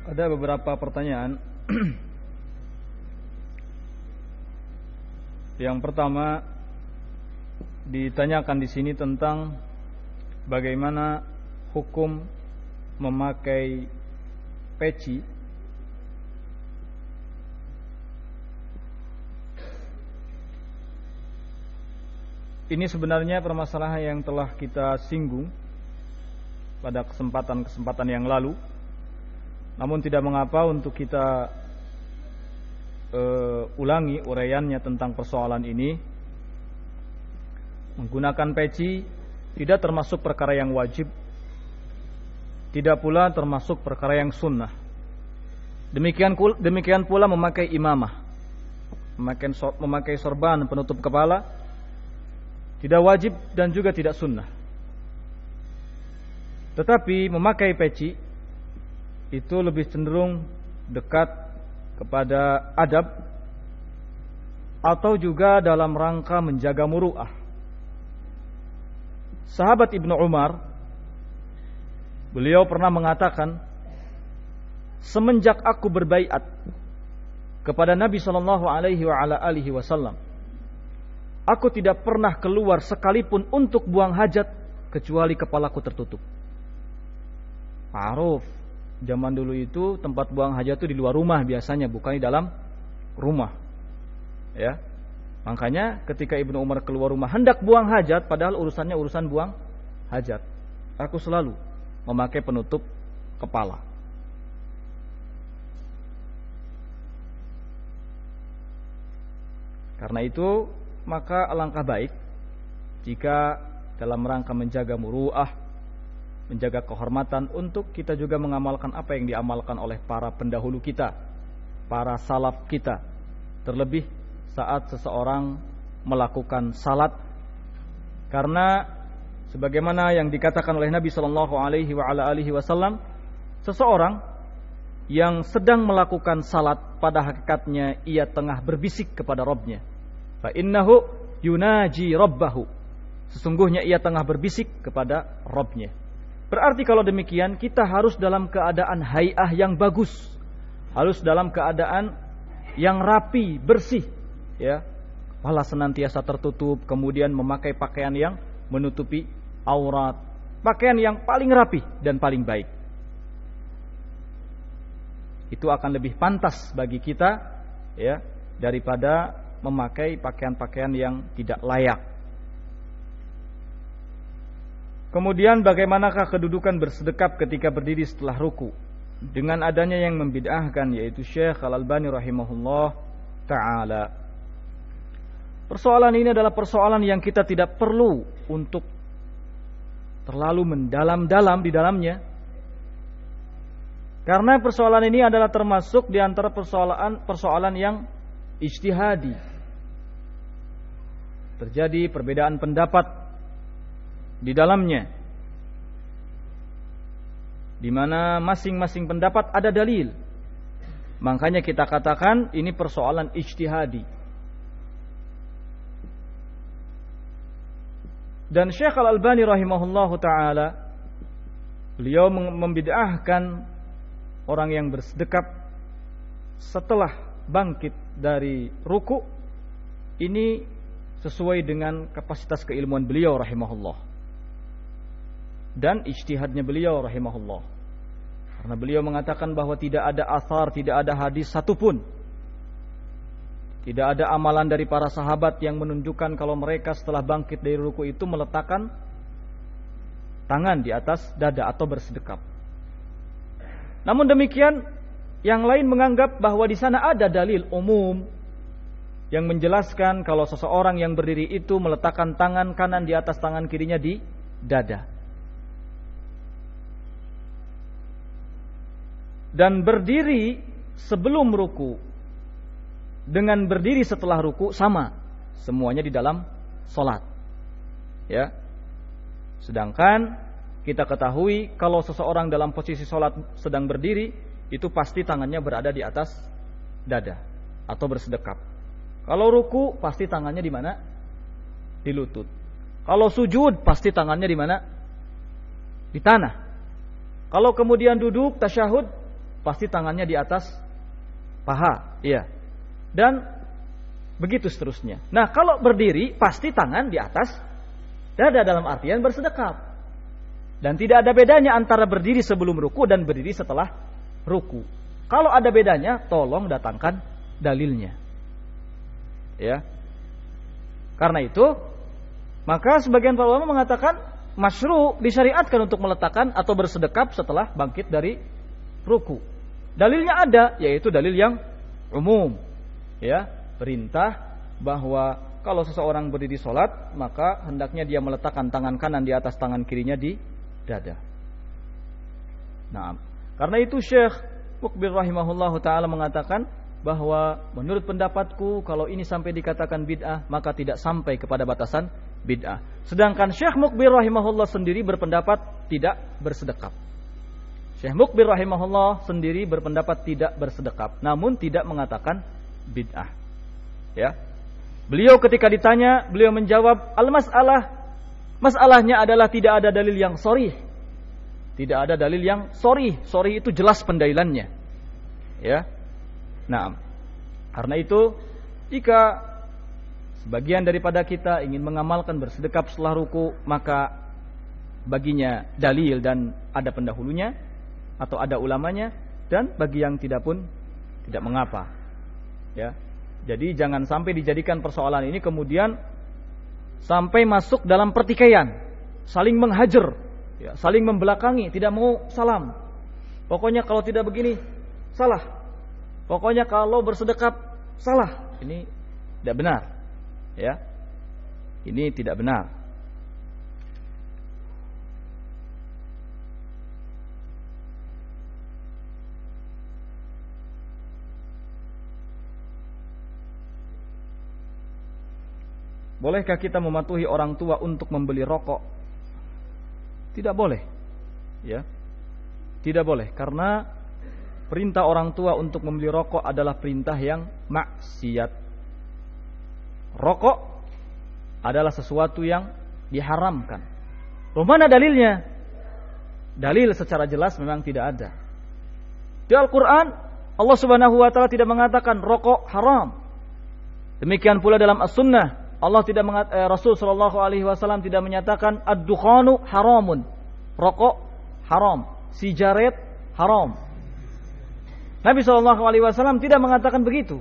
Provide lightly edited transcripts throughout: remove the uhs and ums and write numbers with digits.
Ada beberapa pertanyaan. Yang pertama ditanyakan di sini tentang bagaimana hukum memakai peci ini. Sebenarnya permasalahan yang telah kita singgung pada kesempatan-kesempatan yang lalu. Namun tidak mengapa untuk kita ulangi uraiannya tentang persoalan ini. Menggunakan peci tidak termasuk perkara yang wajib, tidak pula termasuk perkara yang sunnah. Demikian pula memakai imamah, memakai sorban penutup kepala, tidak wajib dan juga tidak sunnah. Tetapi memakai peci itu lebih cenderung dekat kepada adab atau juga dalam rangka menjaga muru'ah. Sahabat Ibnu Umar, beliau pernah mengatakan, semenjak aku berbaiat kepada Nabi sallallahu alaihi wasallam, aku tidak pernah keluar sekalipun untuk buang hajat kecuali kepalaku tertutup. Ma'ruf, zaman dulu itu tempat buang hajat itu di luar rumah biasanya, bukan di dalam rumah. Ya. Makanya ketika Ibnu Umar keluar rumah hendak buang hajat, padahal urusannya urusan buang hajat, aku selalu memakai penutup kepala. Karena itu, maka alangkah baik jika dalam rangka menjaga muru'ah, menjaga kehormatan, untuk kita juga mengamalkan apa yang diamalkan oleh para pendahulu kita, para salaf kita. Terlebih saat seseorang melakukan salat. Karena sebagaimana yang dikatakan oleh Nabi sallallahu alaihi wasallam, seseorang yang sedang melakukan salat pada hakikatnya ia tengah berbisik kepada Rabb-Nya. Fa innahu yunaji rabbahu. Sesungguhnya ia tengah berbisik kepada Rabb-Nya. Berarti kalau demikian kita harus dalam keadaan hay'ah yang bagus, harus dalam keadaan yang rapi, bersih, ya. Kepala senantiasa tertutup, kemudian memakai pakaian yang menutupi aurat, pakaian yang paling rapi dan paling baik. Itu akan lebih pantas bagi kita, ya, daripada memakai pakaian-pakaian yang tidak layak. Kemudian bagaimanakah kedudukan bersedekap ketika berdiri setelah ruku? Dengan adanya yang membid'ahkan, yaitu Syekh Al-Albani rahimahullah ta'ala. Persoalan ini adalah persoalan yang kita tidak perlu untuk terlalu mendalam-dalam di dalamnya. Karena persoalan ini adalah termasuk di antara persoalan yang ijtihadi. Terjadi perbedaan pendapat di dalamnya, di mana masing-masing pendapat ada dalil. Makanya kita katakan ini persoalan ijtihadi. Dan Syekh Al-Albani rahimahullahu ta'ala, beliau membid'ahkan orang yang bersedekap setelah bangkit dari ruku. Ini sesuai dengan kapasitas keilmuan beliau rahimahullah dan ijtihadnya beliau rahimahullah. Karena beliau mengatakan bahwa tidak ada athar, tidak ada hadis satupun, tidak ada amalan dari para sahabat yang menunjukkan kalau mereka setelah bangkit dari ruku itu meletakkan tangan di atas dada atau bersedekap. Namun demikian, yang lain menganggap bahwa di sana ada dalil umum yang menjelaskan kalau seseorang yang berdiri itu meletakkan tangan kanan di atas tangan kirinya di dada. Dan berdiri sebelum ruku dengan berdiri setelah ruku sama, semuanya di dalam solat, ya. Sedangkan kita ketahui kalau seseorang dalam posisi solat sedang berdiri, itu pasti tangannya berada di atas dada atau bersedekap. Kalau ruku pasti tangannya di mana? Di lutut. Kalau sujud pasti tangannya di mana? Di tanah. Kalau kemudian duduk tasyahud, pasti tangannya di atas paha, iya. Dan begitu seterusnya. Nah, kalau berdiri pasti tangan di atas dada dalam artian bersedekap. Dan tidak ada bedanya antara berdiri sebelum ruku dan berdiri setelah ruku. Kalau ada bedanya, tolong datangkan dalilnya. Ya. Karena itu, maka sebagian para ulama mengatakan masyru' disyariatkan untuk meletakkan atau bersedekap setelah bangkit dari ruku. Dalilnya ada, yaitu dalil yang umum. Ya, perintah bahwa kalau seseorang berdiri sholat, maka hendaknya dia meletakkan tangan kanan di atas tangan kirinya di dada. Nah, karena itu Syekh Muqbil rahimahullahu ta'ala mengatakan bahwa menurut pendapatku kalau ini sampai dikatakan bid'ah, maka tidak sampai kepada batasan bid'ah. Sedangkan Syekh Muqbil rahimahullah sendiri berpendapat tidak bersedekap. Syekh Muqbil rahimahullah sendiri berpendapat tidak bersedekap, namun tidak mengatakan bid'ah. Ya. Beliau ketika ditanya, beliau menjawab, masalahnya adalah tidak ada dalil yang sharih. Tidak ada dalil yang sharih. Sharih itu jelas pendalilannya. Ya. Nah, karena itu jika sebagian daripada kita ingin mengamalkan bersedekap setelah ruku, maka baginya dalil dan ada pendahulunya atau ada ulamanya, dan bagi yang tidak pun tidak mengapa. Ya. Jadi jangan sampai dijadikan persoalan ini kemudian sampai masuk dalam pertikaian, saling menghajar, ya, saling membelakangi, tidak mau salam. Pokoknya kalau tidak begini salah. Pokoknya kalau bersedekap salah. Ini tidak benar. Ya. Ini tidak benar. Bolehkah kita mematuhi orang tua untuk membeli rokok? Tidak boleh. Ya. Tidak boleh karena perintah orang tua untuk membeli rokok adalah perintah yang maksiat. Rokok adalah sesuatu yang diharamkan. Loh, mana dalilnya? Dalil secara jelas memang tidak ada. Di Al-Quran Allah Subhanahu wa ta'ala tidak mengatakan rokok haram. Demikian pula dalam As-Sunnah Allah tidak Rasul sallallahu alaihi wasallam tidak menyatakan ad-dukhanu haramun. Rokok haram, sigaret haram. Nabi sallallahu alaihi wasallam tidak mengatakan begitu.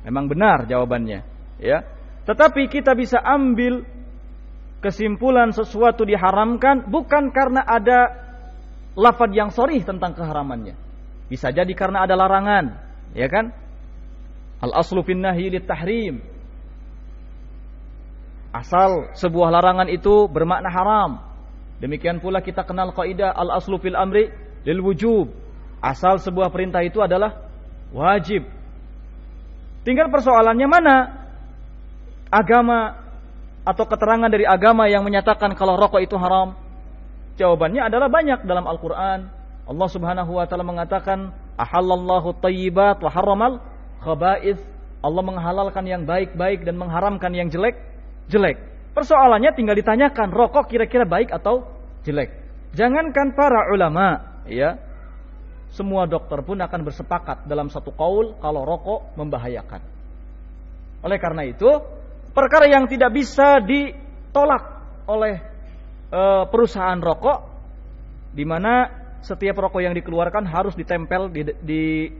Memang benar jawabannya, ya. Tetapi kita bisa ambil kesimpulan sesuatu diharamkan bukan karena ada lafaz yang sharih tentang keharamannya. Bisa jadi karena ada larangan, ya kan? Al-aslu fin nahyi lit-tahrim. Asal sebuah larangan itu bermakna haram. Demikian pula kita kenal kaidah al-aslu fil amri lil wujub. Asal sebuah perintah itu adalah wajib. Tinggal persoalannya mana agama atau keterangan dari agama yang menyatakan kalau rokok itu haram. Jawabannya adalah banyak dalam Al-Quran. Allah Subhanahu wa ta'ala mengatakan ahallallahu thayyibat wa harramal khaba'ith. Allah menghalalkan yang baik-baik dan mengharamkan yang jelek. Persoalannya tinggal ditanyakan, rokok kira-kira baik atau jelek. Jangankan para ulama, ya, semua dokter pun akan bersepakat dalam satu qaul kalau rokok membahayakan. Oleh karena itu, perkara yang tidak bisa ditolak oleh perusahaan rokok, di mana setiap rokok yang dikeluarkan harus ditempel di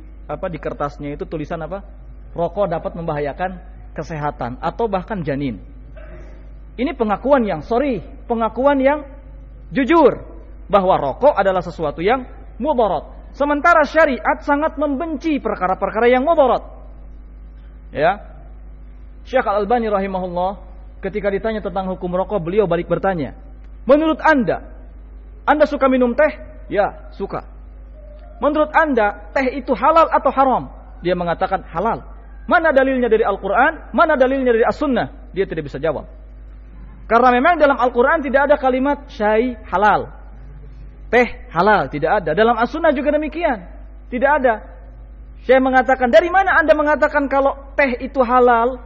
kertasnya itu tulisan apa? Rokok dapat membahayakan kesehatan atau bahkan janin. Ini pengakuan yang pengakuan yang jujur bahwa rokok adalah sesuatu yang mudarat. Sementara syariat sangat membenci perkara-perkara yang mudarat. Ya. Syekh Al-Albani rahimahullah ketika ditanya tentang hukum rokok, beliau balik bertanya, "Menurut Anda suka minum teh?" "Ya, suka." "Menurut Anda, teh itu halal atau haram?" Dia mengatakan halal. "Mana dalilnya dari Al-Qur'an? Mana dalilnya dari As-Sunnah?" Dia tidak bisa jawab. Karena memang dalam Al-Quran tidak ada kalimat syai halal, teh halal, tidak ada. Dalam As-Sunnah juga demikian, tidak ada. Syekh mengatakan, dari mana Anda mengatakan kalau teh itu halal?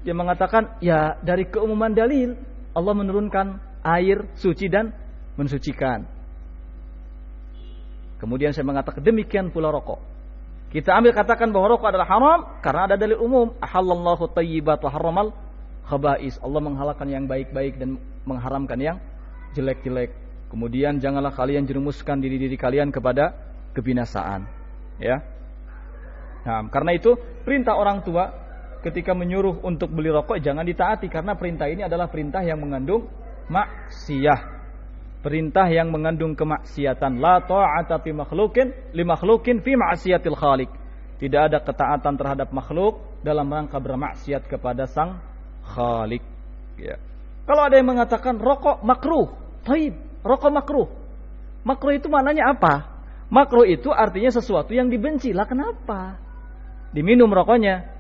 Dia mengatakan, ya dari keumuman dalil. Allah menurunkan air suci dan mensucikan. Kemudian saya mengatakan demikian pula rokok. Kita ambil katakan bahwa rokok adalah haram karena ada dalil umum. Ahallallahu thayyibat wa harramal khaba'is. Allah menghalalkan yang baik-baik dan mengharamkan yang jelek-jelek. Kemudian janganlah kalian jerumuskan diri-diri kalian kepada kebinasaan. Ya. Nah, karena itu perintah orang tua ketika menyuruh untuk beli rokok jangan ditaati karena perintah ini adalah perintah yang mengandung maksiyah. Perintah yang mengandung kemaksiatan. La ta'ata fi makhlukin fi ma'siyatil khaliq. Tidak ada ketaatan terhadap makhluk dalam rangka bermaksiat kepada sang khaliq. Ya. Kalau ada yang mengatakan rokok makruh, taib, rokok makruh. Makruh itu maknanya apa? Makruh itu artinya sesuatu yang dibenci. Lah kenapa? Diminum rokoknya.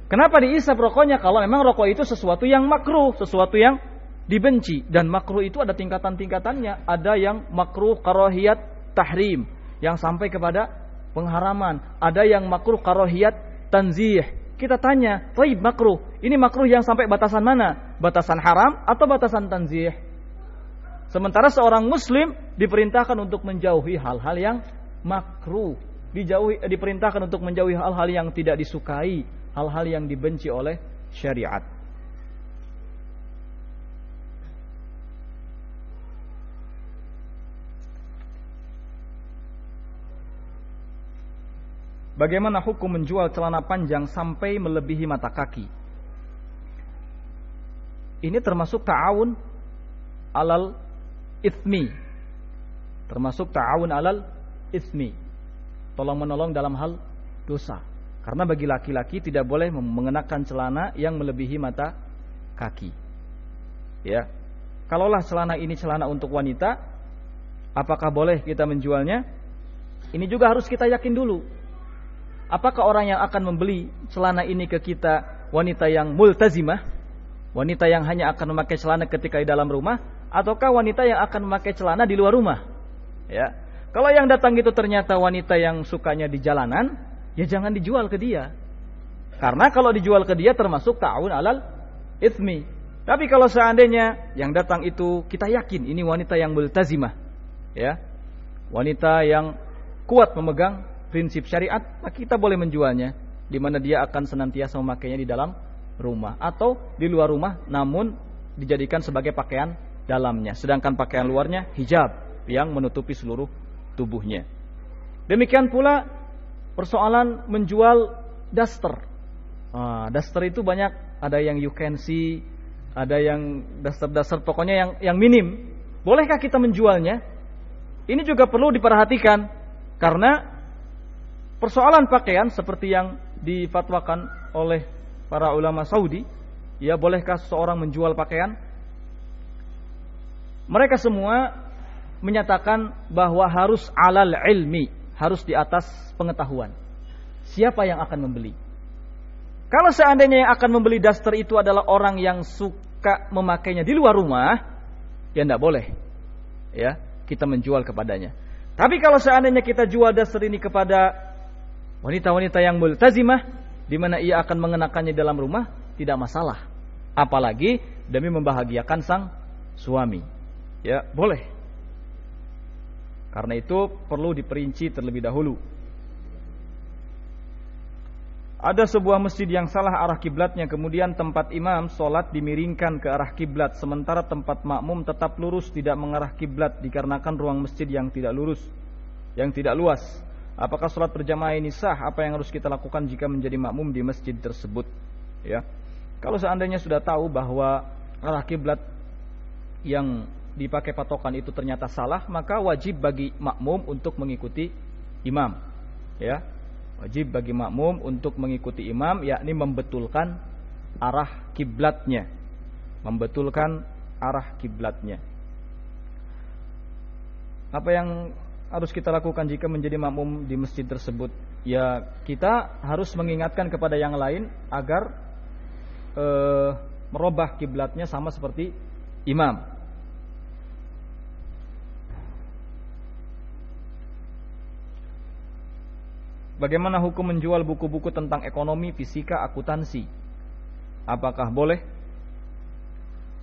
Kenapa diisap rokoknya? Kalau memang rokok itu sesuatu yang makruh, sesuatu yang dibenci. Dan makruh itu ada tingkatan-tingkatannya. Ada yang makruh karahiyat tahrim, yang sampai kepada pengharaman. Ada yang makruh karahiyat tanzih. Kita tanya, taib makruh, ini makruh yang sampai batasan mana? Batasan haram atau batasan tanzih? Sementara seorang muslim diperintahkan untuk menjauhi hal-hal yang makruh. Diperintahkan untuk menjauhi hal-hal yang tidak disukai, hal-hal yang dibenci oleh syariat. Bagaimana hukum menjual celana panjang sampai melebihi mata kaki? Ini termasuk ta'awun alal itsmi. Termasuk ta'awun alal itsmi. Tolong-menolong dalam hal dosa. Karena bagi laki-laki tidak boleh mengenakan celana yang melebihi mata kaki. Ya. Kalaulah celana ini celana untuk wanita, apakah boleh kita menjualnya? Ini juga harus kita yakin dulu. Apakah orang yang akan membeli celana ini ke kita wanita yang multazimah, wanita yang hanya akan memakai celana ketika di dalam rumah, ataukah wanita yang akan memakai celana di luar rumah? Ya. Kalau yang datang itu ternyata wanita yang sukanya di jalanan, ya jangan dijual ke dia. Karena kalau dijual ke dia termasuk ta'awun alal itsmi. Tapi kalau seandainya yang datang itu kita yakin ini wanita yang multazimah, ya, wanita yang kuat memegang prinsip syariat, maka kita boleh menjualnya, di mana dia akan senantiasa memakainya di dalam rumah atau di luar rumah, namun dijadikan sebagai pakaian dalamnya, sedangkan pakaian luarnya hijab yang menutupi seluruh tubuhnya. Demikian pula persoalan menjual daster. Daster itu banyak, ada yang you can see, ada yang daster-daster, pokoknya yang minim. Bolehkah kita menjualnya? Ini juga perlu diperhatikan, karena persoalan pakaian seperti yang difatwakan oleh para ulama Saudi, ya, bolehkah seseorang menjual pakaian? Mereka semua menyatakan bahwa harus alal ilmi, harus di atas pengetahuan. Siapa yang akan membeli? Kalau seandainya yang akan membeli daster itu adalah orang yang suka memakainya di luar rumah, ya tidak boleh, ya, kita menjual kepadanya. Tapi kalau seandainya kita jual daster ini kepada wanita-wanita yang multazimah, di mana ia akan mengenakannya dalam rumah, tidak masalah. Apalagi demi membahagiakan sang suami, ya, boleh. Karena itu perlu diperinci terlebih dahulu. Ada sebuah masjid yang salah arah kiblatnya, kemudian tempat imam sholat dimiringkan ke arah kiblat, sementara tempat makmum tetap lurus tidak mengarah kiblat dikarenakan ruang masjid yang tidak lurus, yang tidak luas. Apakah sholat berjamaah ini sah? Apa yang harus kita lakukan jika menjadi makmum di masjid tersebut? Ya, kalau seandainya sudah tahu bahwa arah kiblat yang dipakai patokan itu ternyata salah, maka wajib bagi makmum untuk mengikuti imam. Ya, wajib bagi makmum untuk mengikuti imam, yakni membetulkan arah kiblatnya, membetulkan arah kiblatnya. Apa yang harus kita lakukan jika menjadi makmum di masjid tersebut? Ya, kita harus mengingatkan kepada yang lain agar merubah kiblatnya sama seperti imam. Bagaimana hukum menjual buku-buku tentang ekonomi, fisika, akuntansi? Apakah boleh?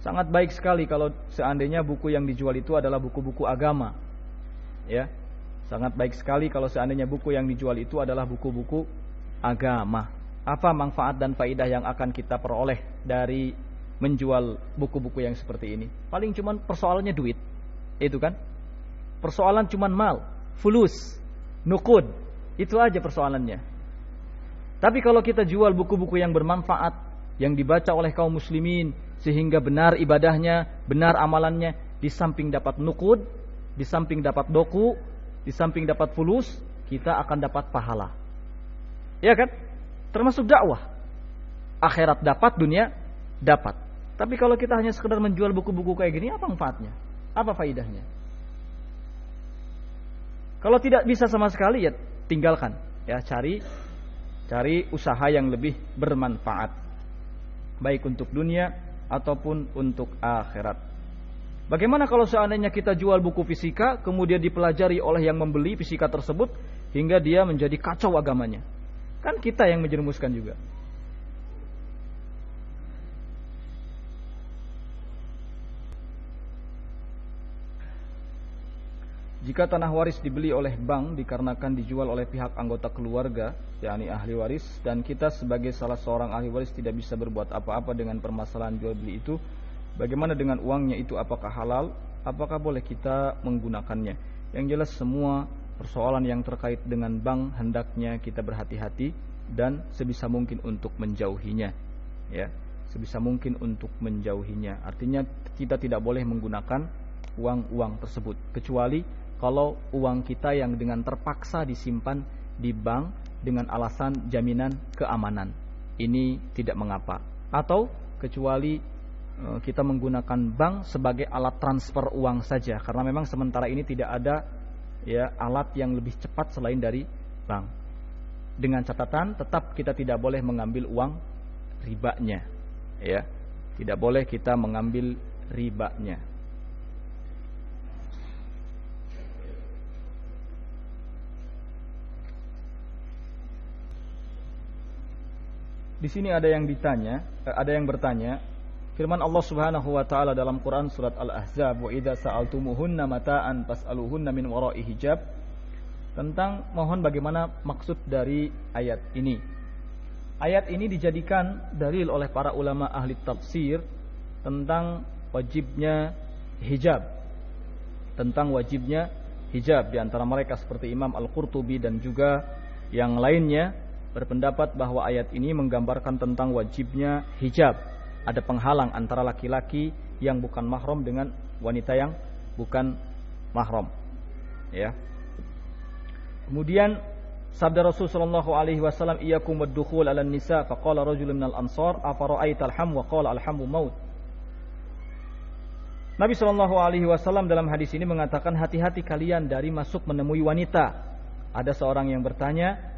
Sangat baik sekali kalau seandainya buku yang dijual itu adalah buku-buku agama. Ya, sangat baik sekali kalau seandainya buku yang dijual itu adalah buku-buku agama. Apa manfaat dan faidah yang akan kita peroleh dari menjual buku-buku yang seperti ini? Paling cuman persoalannya duit, itu kan? Persoalan cuman mal, fulus, nukud, itu aja persoalannya. Tapi kalau kita jual buku-buku yang bermanfaat, yang dibaca oleh kaum muslimin, sehingga benar ibadahnya, benar amalannya, di samping dapat nukud, di samping dapat doku, di samping dapat fulus, kita akan dapat pahala. Ya kan? Termasuk dakwah. Akhirat dapat, dunia dapat. Tapi kalau kita hanya sekedar menjual buku-buku kayak gini, apa manfaatnya? Apa faidahnya? Kalau tidak bisa sama sekali, ya tinggalkan. Ya, cari usaha yang lebih bermanfaat, baik untuk dunia ataupun untuk akhirat. Bagaimana kalau seandainya kita jual buku fisika, kemudian dipelajari oleh yang membeli fisika tersebut hingga dia menjadi kacau agamanya? Kan kita yang menjerumuskan juga. Jika tanah waris dibeli oleh bank dikarenakan dijual oleh pihak anggota keluarga, yakni ahli waris, dan kita sebagai salah seorang ahli waris tidak bisa berbuat apa-apa dengan permasalahan jual beli itu, bagaimana dengan uangnya itu? Apakah halal? Apakah boleh kita menggunakannya? Yang jelas semua persoalan yang terkait dengan bank hendaknya kita berhati-hati dan sebisa mungkin untuk menjauhinya. Ya, sebisa mungkin untuk menjauhinya. Artinya kita tidak boleh menggunakan uang-uang tersebut, kecuali kalau uang kita yang dengan terpaksa disimpan di bank dengan alasan jaminan keamanan, ini tidak mengapa. Atau kecuali kita menggunakan bank sebagai alat transfer uang saja, karena memang sementara ini tidak ada ya alat yang lebih cepat selain dari bank. Dengan catatan tetap kita tidak boleh mengambil uang ribanya, ya, tidak boleh kita mengambil ribanya. Di sini ada yang bertanya, firman Allah Subhanahu wa taala dalam Quran surat Al-Ahzab, "Wa idza sa'altumuhunna mata'an fas'aluhunna min wara'i hijab." Tentang mohon bagaimana maksud dari ayat ini. Ayat ini dijadikan dalil oleh para ulama ahli tafsir tentang wajibnya hijab. Tentang wajibnya hijab, di antara mereka seperti Imam Al-Qurtubi dan juga yang lainnya berpendapat bahwa ayat ini menggambarkan tentang wajibnya hijab. Ada penghalang antara laki-laki yang bukan mahram dengan wanita yang bukan mahram. Ya. Kemudian sabda Rasul sallallahu alaihi wasallam, "Iyyakum wad-dukhul 'alan nisa", faqala rajulun minal ansar, "Afara'aital ham?" wa qala al-hamu maut. Nabi sallallahu alaihi wasallam dalam hadis ini mengatakan, hati-hati kalian dari masuk menemui wanita. Ada seorang yang bertanya,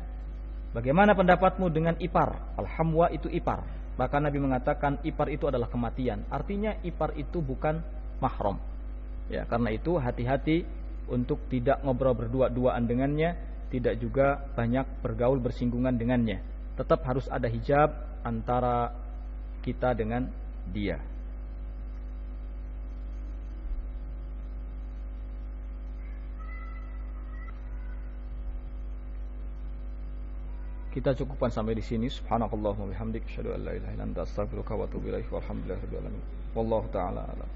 bagaimana pendapatmu dengan ipar? Al-hamwa itu ipar. Bahkan Nabi mengatakan ipar itu adalah kematian. Artinya ipar itu bukan mahram. Ya, karena itu hati-hati untuk tidak ngobrol berdua-duaan dengannya, tidak juga banyak bergaul bersinggungan dengannya. Tetap harus ada hijab antara kita dengan dia. Kita cukupkan sampai di sini. Subhanakallahumma bihamdik, asyhadu an la ilaha illa anta, astaghfiruka wa atubu ilaik. Walhamdulillahirabbil alamin. Wallahu taala alam.